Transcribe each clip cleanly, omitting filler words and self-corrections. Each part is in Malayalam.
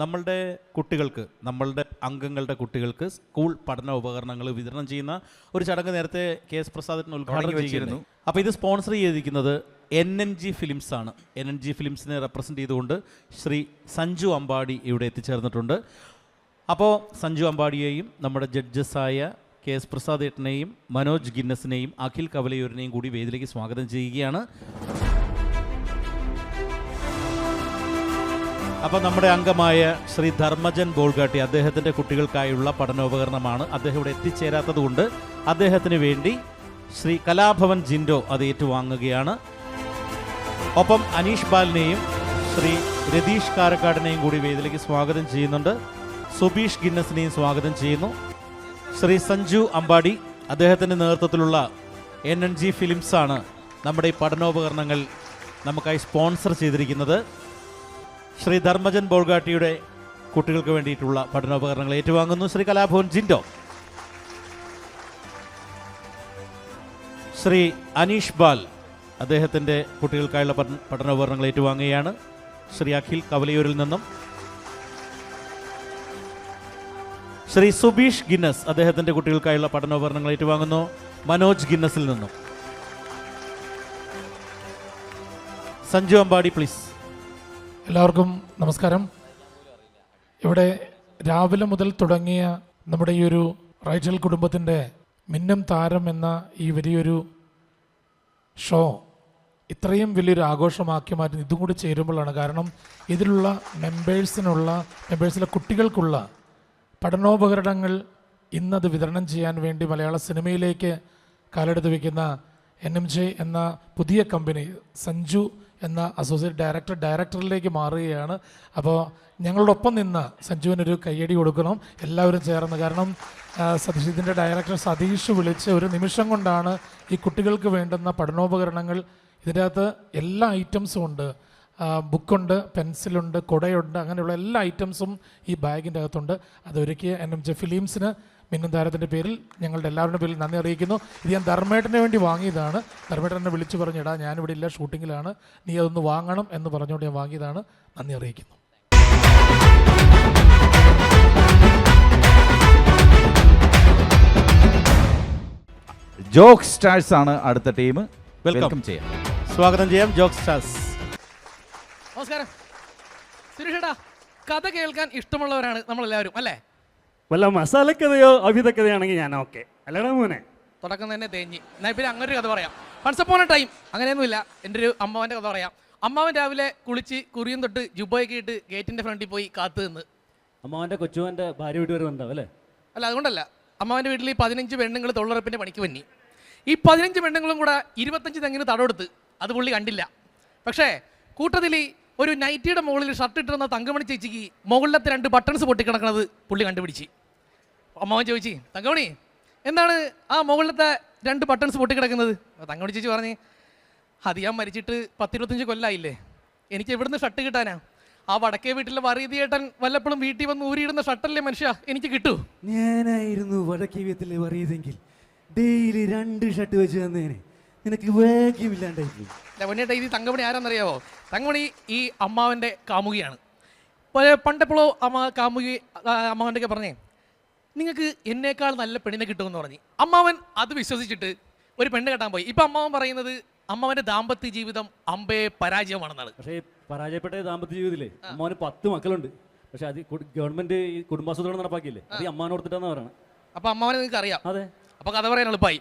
നമ്മളുടെ കുട്ടികൾക്ക്, നമ്മളുടെ അംഗങ്ങളുടെ കുട്ടികൾക്ക് സ്കൂൾ പഠന ഉപകരണങ്ങൾ വിതരണം ചെയ്യുന്ന ഒരു ചടങ്ങ് നേരത്തെ KS പ്രസാദിന് ഉദ്ഘാടനം ചെയ്തിരുന്നു. അപ്പോൾ ഇത് സ്പോൺസർ ചെയ്തിരിക്കുന്നത് NNG ഫിലിംസ് ആണ്. NNG ഫിലിംസിനെ റെപ്രസെൻ്റ് ചെയ്തുകൊണ്ട് ശ്രീ സഞ്ജു അമ്പാടി ഇവിടെ എത്തിച്ചേർന്നിട്ടുണ്ട്. അപ്പോൾ സഞ്ജു അമ്പാടിയെയും നമ്മുടെ ജഡ്ജസായ KS പ്രസാദ് ഏട്ടനെയും മനോജ് ഗിന്നസിനെയും അഖിൽ കവലയൂരിനെയും കൂടി വേദിയിലേക്ക് സ്വാഗതം ചെയ്യുകയാണ്. അപ്പോൾ നമ്മുടെ അംഗമായ ശ്രീ ധർമ്മജൻ ബോൾഗാട്ടി, അദ്ദേഹത്തിൻ്റെ കുട്ടികൾക്കായുള്ള പഠനോപകരണമാണ്. അദ്ദേഹം ഇവിടെ എത്തിച്ചേരാത്തത് കൊണ്ട് അദ്ദേഹത്തിന് വേണ്ടി ശ്രീ കലാഭവൻ ജിൻഡോ അത് ഏറ്റുവാങ്ങുകയാണ്. ഒപ്പം അനീഷ് ബാലിനെയും ശ്രീ രതീഷ് കാരക്കാടിനെയും കൂടി വേദിയിലേക്ക് സ്വാഗതം ചെയ്യുന്നുണ്ട്. സുബീഷ് ഗിന്നസിനെയും സ്വാഗതം ചെയ്യുന്നു. ശ്രീ സഞ്ജു അമ്പാടി, അദ്ദേഹത്തിൻ്റെ നേതൃത്വത്തിലുള്ള NNG ഫിലിംസാണ് നമ്മുടെ ഈ പഠനോപകരണങ്ങൾ നമുക്കായി സ്പോൺസർ ചെയ്തിരിക്കുന്നത്. ശ്രീ ധർമ്മജൻ ബോൾഗാട്ടിയുടെ കുട്ടികൾക്ക് വേണ്ടിയിട്ടുള്ള പഠനോപകരണങ്ങൾ ഏറ്റുവാങ്ങുന്നു ശ്രീ കലാഭവൻ ജിൻഡോ. ശ്രീ അനീഷ് ബാൽ, അദ്ദേഹത്തിൻ്റെ കുട്ടികൾക്കായുള്ള പഠനോപകരണങ്ങൾ ഏറ്റുവാങ്ങുകയാണ്. ശ്രീ അഖിൽ കവലയൂരിൽ നിന്നും ശ്രീ സുബീഷ് ഗിന്നസ്, അദ്ദേഹത്തിൻ്റെ കുട്ടികൾക്കായുള്ള പഠനോപകരണങ്ങൾ ഏറ്റുവാങ്ങുന്നു മനോജ് ഗിന്നസിൽ നിന്നും. സഞ്ജു അമ്പാടി പ്ലീസ്. എല്ലാവർക്കും നമസ്കാരം. ഇവിടെ രാവിലെ മുതൽ തുടങ്ങിയ നമ്മുടെ ഈ ഒരു റൈച്ചൽ കുടുംബത്തിൻ്റെ മിന്നും താരം എന്ന ഈ വലിയൊരു ഷോ ഇത്രയും വലിയൊരു ആഘോഷമാക്കി മാറ്റി ഇതും കൂടി ചേരുമ്പോഴാണ്. കാരണം ഇതിലുള്ള മെമ്പേഴ്സിലെ കുട്ടികൾക്കുള്ള പഠനോപകരണങ്ങൾ ഇന്നത് വിതരണം ചെയ്യാൻ വേണ്ടി മലയാള സിനിമയിലേക്ക് കാലെടുത്ത് വയ്ക്കുന്ന NMJ എന്ന പുതിയ കമ്പനി സഞ്ജു എന്ന അസോസിയേറ്റ് ഡയറക്ടറിലേക്ക് മാറുകയാണ്. അപ്പോൾ ഞങ്ങളോടൊപ്പം നിന്ന് സഞ്ജുവിനൊരു കയ്യടി കൊടുക്കണം എല്ലാവരും ചേർന്ന്. കാരണം ഇതിൻ്റെ ഡയറക്ടർ സതീഷ് വിളിച്ച് ഒരു നിമിഷം കൊണ്ടാണ് ഈ കുട്ടികൾക്ക് വേണ്ടുന്ന പഠനോപകരണങ്ങൾ, ഇതിൻ്റെ അകത്ത് എല്ലാ ഐറ്റംസും ഉണ്ട്. ബുക്കുണ്ട്, പെൻസിലുണ്ട്, കുടയുണ്ട്, അങ്ങനെയുള്ള എല്ലാ ഐറ്റംസും ഈ ബാഗിൻ്റെ അകത്തുണ്ട്. അതൊരുക്കിയ NMJ ഫിലിംസിന് മിന്നും താരത്തിൻ്റെ പേരിൽ ഞങ്ങളുടെ എല്ലാവരുടെ പേരിൽ നന്ദി അറിയിക്കുന്നു. ഇത് ഞാൻ ധർമ്മേട്ടന് വേണ്ടി വാങ്ങിയതാണ്. ധർമ്മേട്ടൻ എന്നെ വിളിച്ചു പറഞ്ഞിടാ ഞാനിവിടെ ഇല്ല, ഷൂട്ടിങ്ങിലാണ്, നീ അതൊന്ന് വാങ്ങണം എന്ന് പറഞ്ഞുകൊണ്ട് ഞാൻ വാങ്ങിയതാണ്. നന്ദി അറിയിക്കുന്നു. ജോക്ക് സ്റ്റാർസ് ആണ് അടുത്ത ടീം. വെൽക്കം ചെയ്യാം, സ്വാഗതം ചെയ്യാം ജോക്ക് സ്റ്റാർസ്. നമസ്കാരം സുരേഷേട്ടാ. കഥ കേൾക്കാൻ ഇഷ്ടമുള്ളവരാണ് നമ്മളെല്ലാവരും അല്ലേ? വല്ല മസാലക്കഥയോ അഭിതക്കഥയാണെങ്കിൽ ഞാൻ ഓക്കെ. അല്ലടാ മോനെ, തുടക്കം തന്നെ തേഞ്ഞ്. എന്നാൽ പിന്നെ അങ്ങനെ ഒരു കഥ പറയാം. വൺസ് അപ്പോൺ എ ടൈം, അങ്ങനെയൊന്നുമില്ല, എൻ്റെ ഒരു അമ്മാവൻ്റെ കഥ പറയാം. അമ്മാവൻ രാവിലെ കുളിച്ച് കുറിയും തൊട്ട് ജുബയൊക്കെ ഇട്ട് ഗേറ്റിൻ്റെ ഫ്രണ്ടിൽ പോയി കാത്തു നിന്ന്. അമ്മാവൻ്റെ കൊച്ചുവൻ്റെ ഭാര്യ വീട്ട് വരുന്നുണ്ടാവും അല്ലേ? അല്ല, അതുകൊണ്ടല്ല. അമ്മാവൻ്റെ വീട്ടിൽ 15 പെണ്ണുങ്ങൾ തൊഴിലുറപ്പിൻ്റെ പണിക്ക് വന്നി. ഈ 15 പെണ്ണുങ്ങളും കൂടെ 25 തെങ്ങിന് തടമെടുത്ത്. അത് പുള്ളി കണ്ടില്ല. പക്ഷേ കൂട്ടത്തിൽ ഒരു നൈറ്റിയുടെ മുകളിൽ ഷർട്ട് ഇട്ടിരുന്ന തങ്കമണി ചേച്ചിക്ക് മുകളിലത്തെ 2 ബട്ടൺസ് പൊട്ടിക്കിടക്കണത് പുള്ളി കണ്ടുപിടിച്ച്. അമ്മാവൻ ചോദിച്ചു, തങ്കമണി എന്താണ് ആ മുകളിലത്തെ 2 ബട്ടൺസ് പൊട്ടിക്കിടക്കുന്നത്? തങ്കമണി ചേച്ചി പറഞ്ഞ്, അത് ഞാൻ മരിച്ചിട്ട് 10-25 കൊല്ലമായില്ലേ, എനിക്ക് എവിടുന്ന് ഷർട്ട് കിട്ടാനാ? ആ വടക്കേ വീട്ടിലെ വറീതിയേട്ടൻ വല്ലപ്പോഴും വീട്ടിൽ വന്ന് ഊരിയിടുന്ന ഷർട്ടല്ലേ മനുഷ്യ എനിക്ക് കിട്ടൂ. ഞാനായിരുന്നു വടക്കേ വീട്ടിൽ വറിയതെങ്കിൽ ഡെയിലി 2 ഷർട്ട് വെച്ച് തന്നേനെ, നിനക്ക് വേഗ്യമില്ലാണ്ടായി. പൊന്നേട്ടാ, ഇത് തങ്കമണി ആരാന്നറിയാവോ? തങ്കമണി ഈ അമ്മാവൻ്റെ കാമുകിയാണ്. പണ്ടെപ്പോഴോ കാമുകി അമ്മാവൻ്റെ ഒക്കെ പറഞ്ഞേ, നിങ്ങൾക്ക് എന്നേക്കാൾ നല്ല പെണ്ണിനെ കിട്ടുമെന്ന് പറഞ്ഞ്. അമ്മാവൻ അത് വിശ്വസിച്ചിട്ട് ഒരു പെണ്ണ് കെട്ടാൻ പോയി. ഇപ്പം അമ്മാവൻ പറയുന്നത് അമ്മാവൻ്റെ ദാമ്പത്യ ജീവിതം അമ്പേ പരാജയമാണെന്നാണ്. പക്ഷേ പരാജയപ്പെട്ട ദാമ്പത്യ ജീവിതത്തിലെ അമ്മാവന് 10 മക്കളുണ്ട്. പക്ഷെ അത് ഗവൺമെന്റ് കുടുംബാസൂത്രണം നടപ്പാക്കിയില്ലേ, അത് അമ്മാവൻ ഓർത്തിട്ടാന്ന് പറയണം. അപ്പം അമ്മാവനെ നിങ്ങൾക്ക് അറിയാം. അതെ. അപ്പോൾ കഥ പറയാൻ എളുപ്പമായി.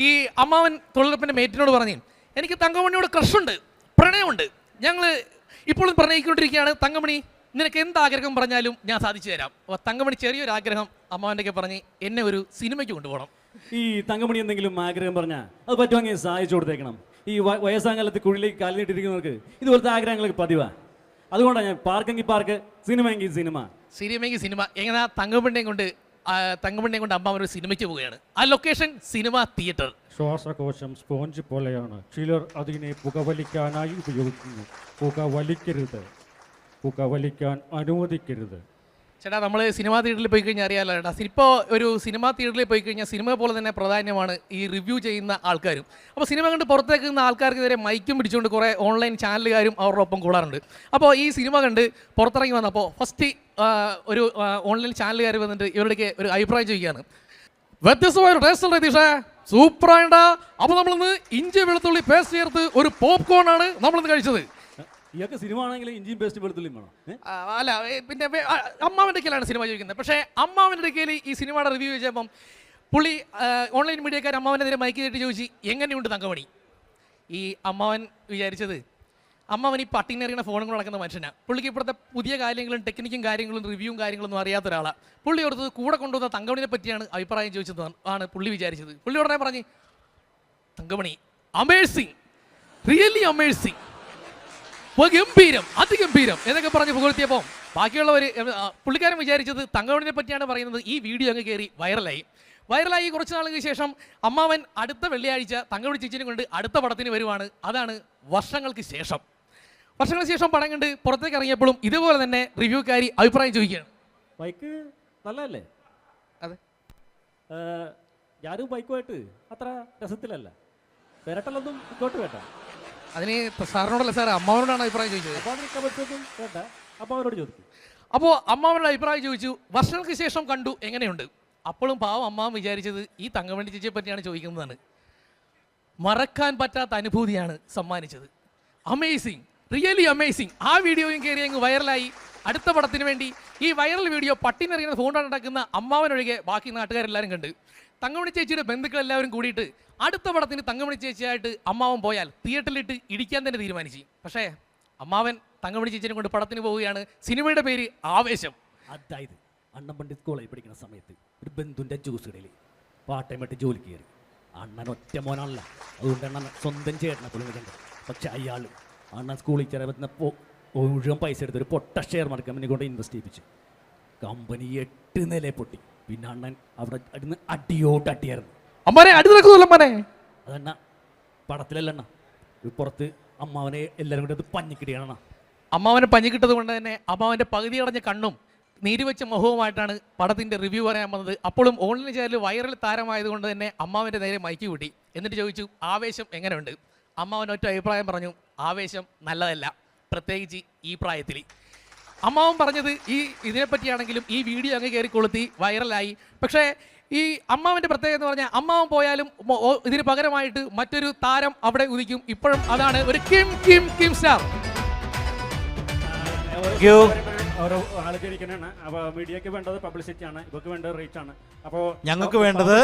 ഈ അമ്മാവൻ തൊഴിലുറപ്പിൻ്റെ മേറ്റിനോട് പറഞ്ഞു, എനിക്ക് തങ്കമണിയോട് ക്രഷുണ്ട്, പ്രണയമുണ്ട്, ഞങ്ങൾ ഇപ്പോഴും പ്രണയിക്കൊണ്ടിരിക്കുകയാണ്. തങ്കമണി നിനക്ക് എന്താഗ്രഹം പറഞ്ഞാലും ഞാൻ സാധിച്ചു തരാം. അപ്പോൾ തങ്കമണി ചെറിയൊരു ആഗ്രഹം അമ്മാവൻ്റെ പറഞ്ഞ് എന്നെ ഒരു സിനിമയ്ക്ക് കൊണ്ടുപോകണം. ഈ തങ്കമണി എന്തെങ്കിലും ആഗ്രഹം പറഞ്ഞാൽ അത് പറ്റുവാണെങ്കിൽ സഹായിച്ചു കൊടുത്തേക്കണം. ഈ വയസ്സാങ്കാലത്ത് കുഴിലേക്ക് കാലിൽ നീട്ടിരിക്കുന്നവർക്ക് ഇതുപോലത്തെ ആഗ്രഹങ്ങളൊക്കെ പതിവാ. അതുകൊണ്ടാണ് ഞാൻ പാർക്കെങ്കിൽ പാർക്ക്, സിനിമയെങ്കിൽ സിനിമ എങ്ങനെ തങ്കമണിയെ കൊണ്ട് അമ്മാവൻ ഒരു സിനിമയ്ക്ക് പോവുകയാണ്. ആ ലൊക്കേഷൻ സിനിമ തിയേറ്റർ. ശ്വാസകോശം സ്പോഞ്ച് പോലെയാണ്, ചിലർ അതിനെ പുകവലിക്കാനായി ഉപയോഗിക്കുന്നു. പുകവലിക്കാൻ അനുവദിക്കരുത്. ചേട്ടാ, നമ്മൾ സിനിമാ തിയേറ്ററിൽ പോയി കഴിഞ്ഞാൽ അറിയാമല്ലോ ചേട്ടാ, ഇപ്പോൾ ഒരു സിനിമാ തിയേറ്ററിൽ പോയി കഴിഞ്ഞാൽ സിനിമ പോലെ തന്നെ പ്രാധാന്യമാണ് ഈ റിവ്യൂ ചെയ്യുന്ന ആൾക്കാരും. അപ്പോൾ സിനിമ കണ്ട് പുറത്തേക്ക് നിന്ന ആൾക്കാർക്കെതിരെ മൈക്കും പിടിച്ചുകൊണ്ട് കുറേ ഓൺലൈൻ ചാനലുകാരും അവരുടെ ഒപ്പം കൂടാറുണ്ട്. അപ്പോൾ ഈ സിനിമ കണ്ട് പുറത്തിറങ്ങി വന്നപ്പോൾ ഫസ്റ്റ് ഒരു ഓൺലൈൻ ചാനലുകാർ വന്നിട്ട് ഇവരുടെയൊക്കെ ഒരു അഭിപ്രായം ചോദിക്കുകയാണ്. വ്യത്യസ്തമായ ഒരു ടേസ്റ്റ് ഉണ്ട് രതീഷേ, സൂപ്പറായിട്ടാ. അപ്പോൾ നമ്മളിന്ന് ഇഞ്ചി വെളുത്തുള്ളി പേസ്റ്റ് ചേർത്ത് ഒരു പോപ്കോൺ ആണ് നമ്മളിന്ന് കഴിച്ചത്. ഇയാൾക്ക് സിനിമ ആണെങ്കിൽ ഇഞ്ചിയും പേസ്റ്റ് വെളുത്തുള്ളിയും വേണം. അല്ല പിന്നെ അമ്മാവൻ്റെ കയ്യിലാണ് സിനിമ ചോദിക്കുന്നത്. പക്ഷേ അമ്മാവൻ്റെ കയ്യിൽ ഈ സിനിമയുടെ റിവ്യൂ ചോദിച്ചപ്പം പുള്ളി ഓൺലൈൻ മീഡിയക്കാർ അമ്മാവൻ്റെ നേരെ മൈക്ക് കേട്ട് ചോദിച്ചു എങ്ങനെയുണ്ട് തങ്കമണി. ഈ അമ്മാവൻ വിചാരിച്ചത് അമ്മാവൻ ഈ പട്ടിനെറിയുന്ന ഫോണും കൊണ്ട് നടക്കുന്ന മനുഷ്യനാണ്. പുള്ളിക്ക് ഇപ്പോഴത്തെ പുതിയ കാര്യങ്ങളും ടെക്നിക്കും കാര്യങ്ങളും റിവ്യൂവും കാര്യങ്ങളൊന്നും അറിയാത്ത ഒരാളാണ്. പുള്ളി ഓർത്തത് കൂടെ കൊണ്ടുവന്ന തങ്കമണിനെ പറ്റിയാണ് അഭിപ്രായം ചോദിച്ചത് ആണ് പുള്ളി വിചാരിച്ചത്. പുള്ളി ഉടനെ പറഞ്ഞ് തങ്കമണി അമേസിങ്, റിയലി അമേസിങ്, ഗംഭീരം, അതിഗംഭീരം എന്നൊക്കെ പറഞ്ഞ് പുകഴ്ത്തിയപ്പോൾ ബാക്കിയുള്ളവർ പുള്ളിക്കാരൻ വിചാരിച്ചത് തങ്കമണിനെ പറ്റിയാണ് പറയുന്നത്. ഈ വീഡിയോ അങ്ങ് കയറി വൈറലായി കുറച്ച് നാളുകൾക്ക് ശേഷം അമ്മാവൻ അടുത്ത വെള്ളിയാഴ്ച തങ്കമണി ചേച്ചിനെ കൊണ്ട് അടുത്ത പടത്തിന് വരുവാണ്. അതാണ് വർഷങ്ങൾക്ക് ശേഷം പടം കണ്ട് പുറത്തേക്ക് ഇറങ്ങിയപ്പോഴും ഇതുപോലെ തന്നെ റിവ്യൂക്കാരി അഭിപ്രായം ചോദിക്കുകയാണ്. ബൈക്ക് നല്ലതല്ലേ? അതെ, ഞാനും ബൈക്കുമായിട്ട് അത്ര രസത്തിലല്ല. പെരട്ടലൊന്നും ഇങ്ങോട്ട് വേണ്ട. അതിന് സാറിനോടല്ല സാർ, അമ്മാവനോടാണ് അഭിപ്രായം ചോദിച്ചത്. അപ്പോൾ അതിന് കമൻസൊന്നും വേണ്ട, അപ്പോൾ അവരോട് ചോദിക്കും. അപ്പോൾ അമ്മാവനോട് അഭിപ്രായം ചോദിച്ചു, വർഷങ്ങൾക്ക് ശേഷം കണ്ടു, എങ്ങനെയുണ്ട്? അപ്പോഴും പാവം അമ്മാവൻ വിചാരിച്ചത് ഈ തങ്കമണി ചേച്ചിയെ പറ്റിയാണ് ചോദിക്കുന്നതാണ്. മറക്കാൻ പറ്റാത്ത അനുഭൂതിയാണ് സമ്മാനിച്ചത്. Amazing, really amazing. ആ വീഡിയോയും കയറി അങ്ങ് വൈറലായി. അടുത്ത പടത്തിന് വേണ്ടി ഈ വൈറൽ വീഡിയോ പട്ടിനെറിയുന്ന ഫോണാണ് ഉണ്ടാക്കുന്ന അമ്മാവനൊഴികെ ബാക്കി നാട്ടുകാരെല്ലാവരും കണ്ട് തങ്കമണി ചേച്ചിയുടെ ബന്ധുക്കളെല്ലാവരും കൂടിയിട്ട് അടുത്ത പടത്തിന് തങ്കമണി ചേച്ചിയായിട്ട് അമ്മാവൻ പോയാൽ തിയേറ്ററിലിട്ട് ഇടിക്കാൻ തന്നെ തീരുമാനിച്ചു. പക്ഷേ അമ്മാവൻ തങ്കമണി ചേച്ചിനെ കൊണ്ട് പടത്തിന് പോവുകയാണ്. സിനിമയുടെ പേര് ആവേശം. അതായത് അണ്ണൻ പണ്ട് സ്കൂളിൽ പഠിക്കുന്ന സമയത്ത് ഒരു ബന്ധുവിൻ്റെ ജ്യൂസ് കടയിൽ പാർട്ട് ടൈമായിട്ട് ജോലിക്ക് കയറി. അണ്ണൻ ഒറ്റ മോനാണല്ല, അതുകൊണ്ട് അണ്ണൻ സ്വന്തം ചേട്ടനെ പോലും കണ്ടത്. പക്ഷെ അയാൾ അണ്ണൻ സ്കൂളിൽ ചേരാൻ പറ്റുന്ന മുഴുവൻ പൈസ എടുത്ത് ഒരു പൊട്ട ഷെയർ മാർക്കറ്റ് കമ്പനി കൊണ്ട് ഇൻവെസ്റ്റ് ചെയ്യിപ്പിച്ചു. കമ്പനി 8 നിലയെ പൊട്ടി. പിന്നെ അണ്ണൻ അവിടെ അടിന്ന് അടിയായിരുന്നു. അമ്മാനെ അടി നടക്കുന്നില്ല അമ്മാനെ. അതണ്ണ പടത്തിലല്ല അണ്ണ, പുറത്ത് അമ്മാവനെ എല്ലാവരും കൂടി അത് പഞ്ഞിക്കിടിയാണ്. അമ്മാവനെ പഞ്ഞിക്കിട്ടത് കൊണ്ട് തന്നെ അമ്മാവൻ്റെ പകുതി അടഞ്ഞ കണ്ണും നീരുവെച്ച മുഖവുമായിട്ടാണ് പടത്തിൻ്റെ റിവ്യൂ പറയാൻ വന്നത്. അപ്പോഴും ഓൺലൈൻ ചാനൽ വൈറൽ താരമായതുകൊണ്ട് തന്നെ അമ്മാവൻ്റെ നേരെ മൈക്ക് കൂട്ടി. എന്നിട്ട് ചോദിച്ചു ആവേശം എങ്ങനെയുണ്ട്? അമ്മാവൻ ഒറ്റ അഭിപ്രായം പറഞ്ഞു, ആവേശം നല്ലതല്ല, പ്രത്യേകിച്ച് ഈ പ്രായത്തിൽ. അമ്മാവൻ പറഞ്ഞത് ഇതിനെപ്പറ്റിയാണെങ്കിലും ഈ വീഡിയോ അങ്ങ് കയറി കൊളുത്തി വൈറലായി. പക്ഷേ ഈ അമ്മാവൻ്റെ പ്രത്യേകത എന്ന് പറഞ്ഞാൽ അമ്മാവൻ പോയാലും ഇതിന് പകരമായിട്ട് മറ്റൊരു താരം അവിടെ ഉദിക്കും. ഇപ്പോഴും അതാണ് ഒരു കിം സ്റ്റാർ. ഓരോ ആലോചിക്കണാണ്. അപ്പോൾ മീഡിയക്ക് വേണ്ടത് പബ്ലിസിറ്റി ആണ്, ഇവർക്ക് വേണ്ടത് റീച്ച് ആണ്. അപ്പോൾ ഞങ്ങൾക്ക് വേണ്ടത്